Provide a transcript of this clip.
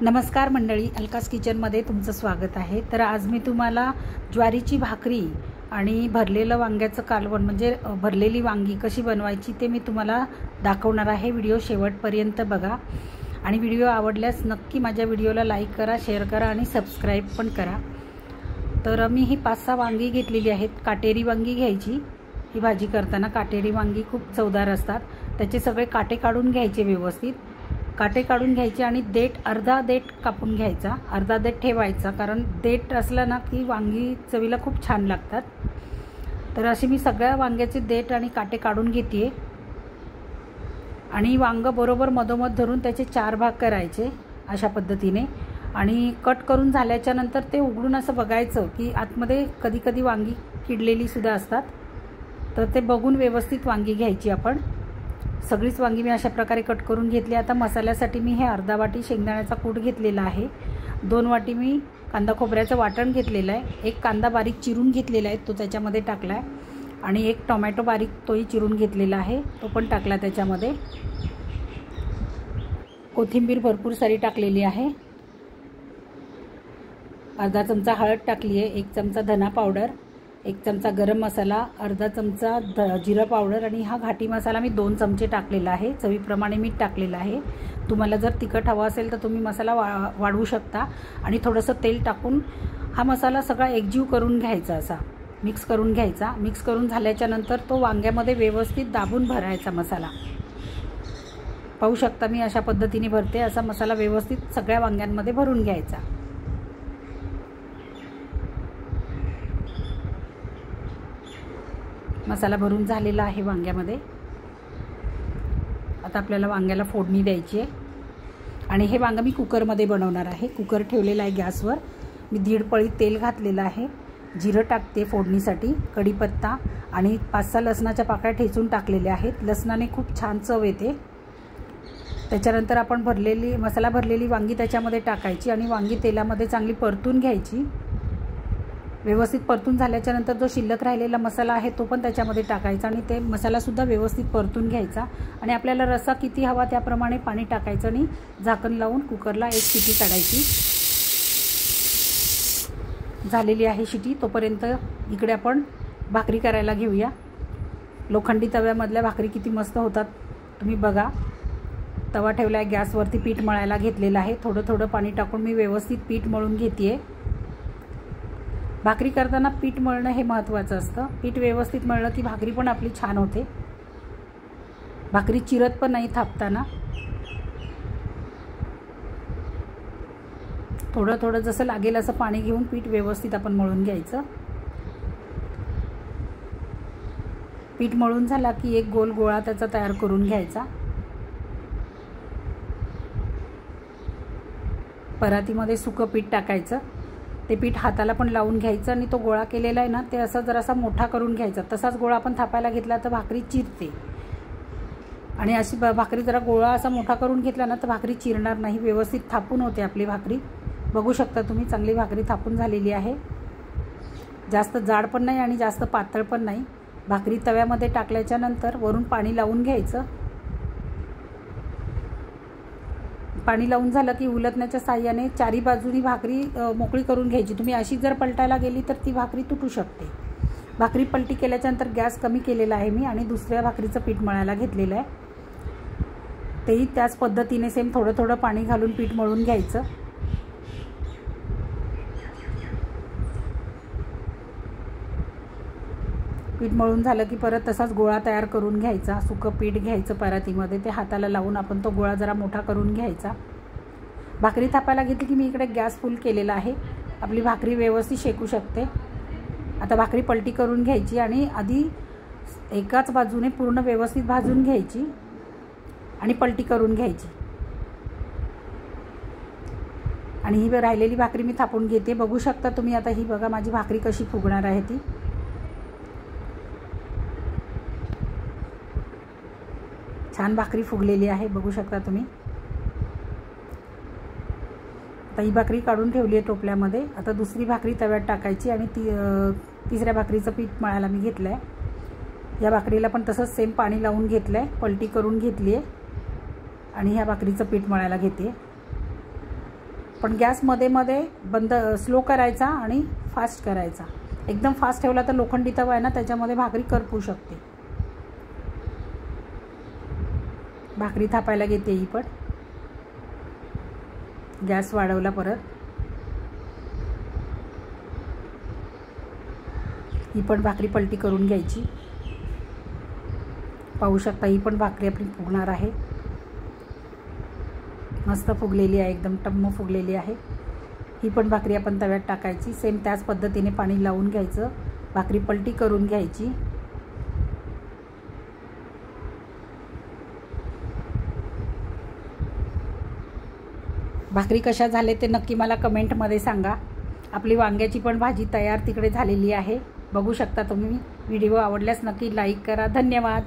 नमस्कार मंडळी, अलकास किचनमध्ये तुमचं स्वागत आहे। तर आज मी तुम्हाला ज्वारीची भाकरी आणि भरलेलं वांग्याचं कालवण म्हणजे भरलेली वांगी कशी बनवायची ते मी तुम्हाला दाखवणार आहे। व्हिडिओ शेवटपर्यंत बघा आणि व्हिडिओ आवडल्यास नक्की माझ्या व्हिडिओला लाईक करा, शेअर करा आणि सबस्क्राईब पण करा। तर मी ही 5-6 वांगी घेतलेली आहेत। काटेरी वांगी घ्यायची। ही भाजी करताना काटेरी वांगी खूप चवदार असतात। त्याचे सगळे काटे काढून घ्यायचे, व्यवस्थित काटे काढून घ्यायचे आणि अर्धा देठ कापून घ्यायचा, अर्धा देठ ठेवायचा, कारण देठ असला ना की वांगी चवीला खूप छान लागतात। तर अशी मी सगळ्या वांग्याचे देठ आणि काटे काढून घेते आणि वांग बरोबर मधोमध धरून त्याचे 4 भाग करायचे अशा पद्धतीने। आणि कट करून झाल्याच्या नंतर ते उघडून असं बघायचं की आतमध्ये कधी कधी वांगी किडलेली सुद्धा असतात, तर ते बघून व्यवस्थित वांगी घ्यायची आपण। सगळीच वांगी मी अशा प्रकारे कट करून घेतली। आता मसाल्यासाठी मी हे अर्धा वाटी शेंगदाण्याचा कूट घेतलेला आहे, 2 वाटी मी कांदा खोबऱ्याचं वाटण घेतलेलं आहे, 1 कांदा बारीक चिरून घेतलेला आहे तो त्याच्यामध्ये टाकला आहे आणि 1 टोमॅटो बारीक तोही चिरून घेतलेला आहे तो पण टाकला त्याच्यामध्ये। कोथिंबीर भरपूर सारी टाकलेली आहे, अर्धा चमचा हळद टाकली आहे, 1 चमचा धना पावडर, 1 चमचा गरम मसाला, अर्धा चमचा जिरा पावडर आणि हा घाटी मसाला मी 2 चमचे टाकलेला आहे। चवीप्रमाणे मीठ टाकलेलं आहे। तुम्हाला जर तिखट हवा असेल तर तुम्ही मसाला वाढवू शकता। आणि थोडंसं तेल टाकून हा मसाला सगळा एकजीव करून घ्यायचा, असा मिक्स करून घ्यायचा। मिक्स करून झाल्याच्या नंतर तो वांग्यामध्ये व्यवस्थित दाबून भरायचा मसाला। पाहू शकता मी अशा पद्धतीने भरते, असा मसाला व्यवस्थित सगळ्या वांग्यांमध्ये भरून घ्यायचा। मसाला भरून झालेला आहे वांग्यामध्ये। आता आपल्याला वांग्याला फोडणी द्यायची आहे आणि हे वांग मी कुकरमध्ये बनवणार आहे। कुकर ठेवलेला आहे गॅसवर। मी 1.5 पळी तेल घातलेलं आहे, जिरं टाकते फोडणीसाठी, कढीपत्ता आणि 5-6 लसणाच्या पाकळ्या ठेचून टाकलेल्या आहेत। लसणाने खूप छान चव येते। त्याच्यानंतर आपण मसाला भरलेली वांगी त्याच्यामध्ये टाकायची आणि वांगी तेलामध्ये चांगली परतून घ्यायची। व्यवस्थित परतून झाल्याच्या नंतर जो शिल्लक राहिलेला मसाला आहे तो पण त्याच्यामध्ये टाकायचा आणि ते मसालासुद्धा व्यवस्थित परतून घ्यायचा। आणि आपल्याला रस्सा किती हवा त्याप्रमाणे पाणी टाकायचं आणि झाकण लावून कुकरला 1 शिटी काढायची। झालेली आहे शिटी, तोपर्यंत इकडे आपण भाकरी करायला घेऊया। लोखंडी तव्यामधल्या भाकरी किती मस्त होतात तुम्ही बघा। तवा ठेवला आहे गॅसवरती, पीठ मळायला घेतलेलं आहे। थोडं थोडं पाणी टाकून मी व्यवस्थित पीठ मळून घेते। भाकरी करताना पीठ मळणं हे महत्त्वाचं असतं। पीठ व्यवस्थित मळलं की भाकरी पण आपली छान होते, भाकरी चिरत पण नाही थापताना। थोडं थोडं जसं लागेल असं पाणी घेऊन पीठ व्यवस्थित आपण मळून घ्यायचं। पीठ मळून झाला की एक गोल गोळा त्याचा तयार करून घ्यायचा। परातीमध्ये सुकं पीठ टाकायचं, ते पीठ हाताला पण लावून घ्यायचं आणि तो गोळा केलेला आहे ना ते असं जरासा मोठा करून घ्यायचा। तसाच गोळा आपण थापायला घेतला तर भाकरी चिरते आणि अशी भाकरी जरा गोळा असा मोठा करून घेतला ना तर भाकरी चिरणार नाही, व्यवस्थित थापून होते आपली भाकरी। बघू शकता तुम्ही, चांगली भाकरी थापून झालेली आहे। जास्त जाड पण नाही आणि जास्त पातळ पण नाही। भाकरी तव्यामध्ये टाकल्याच्या नंतर वरून पाणी लावून घ्यायचं। पाणी लावून झालं की उलटण्याच्या साहाय्याने चारी बाजूनी भाकरी मोकळी करून घ्यायची। तुम्ही अशी जर पलटायला गेली तर ती भाकरी तुटू शकते। भाकरी पलटी केल्याच्यानंतर गॅस कमी केलेला आहे मी आणि दुसऱ्या भाकरीचं पीठ मळायला घेतलेलं आहे। तेही त्याच पद्धतीने सेम थोडं थोडं पाणी घालून पीठ मळून घ्यायचं। पीठ मळून झालं की परत तसाच गोळा तयार करून घ्यायचा। सुकं पीठ घ्यायचं परातीमध्ये, ते हाताला लावून आपण तो गोळा जरा मोठा करून घ्यायचा। भाकरी थापायला घेतली की मी इकडे गॅस फुल केलेला आहे, आपली भाकरी व्यवस्थित शेकू शकते। आता भाकरी पलटी करून घ्यायची आणि आधी एकाच बाजूने पूर्ण व्यवस्थित भाजून घ्यायची आणि पलटी करून घ्यायची। आणि ही राहिलेली भाकरी मी थापून घेते। बघू शकता तुम्ही आता ही बघा माझी भाकरी कशी फुगणार आहे ती। छान भाकरी फुगलेली आहे, बघू शकता तुम्ही। आता ही भाकरी काढून ठेवली आहे टोपल्यामध्ये। आता दुसरी भाकरी तव्यात टाकायची आणि तिसऱ्या भाकरीचं पीठ मळायला मी घेतलं आहे। या भाकरीला पण तसंच सेम पाणी लावून घेतलं आहे, पलटी करून घेतली आहे आणि ह्या भाकरीचं पीठ मळायला घेते। पण गॅस मध्ये मध्ये बंद स्लो करायचा आणि फास्ट करायचा. एकदम फास्ट ठेवला तर लोखंडी तवा आहे ना, त्याच्यामध्ये भाकरी करपू शकते. भाकरी थापायला घेते ही पण. गॅस वाढवला परत. ही पण भाकरी पलटी करून घ्यायची. पाहू शकता ही पण भाकरी आपली फुगणार आहे. मस्त फुगलेली आहे, एकदम टम्म फुगलेली आहे. ही पण भाकरी आपण तव्यात टाकायची. सेम त्याच पद्धतीने पाणी लावून घ्यायचं. भाकरी पलटी करून घ्यायची. भाकरी कशा झाले ते नक्की मला कमेंटमध्ये सांगा. आपली वांग्याची पण भाजी तयार तिकडे झालेली आहे, बघू शकता तुम्ही. व्हिडिओ आवडल्यास नक्की लाईक करा. धन्यवाद.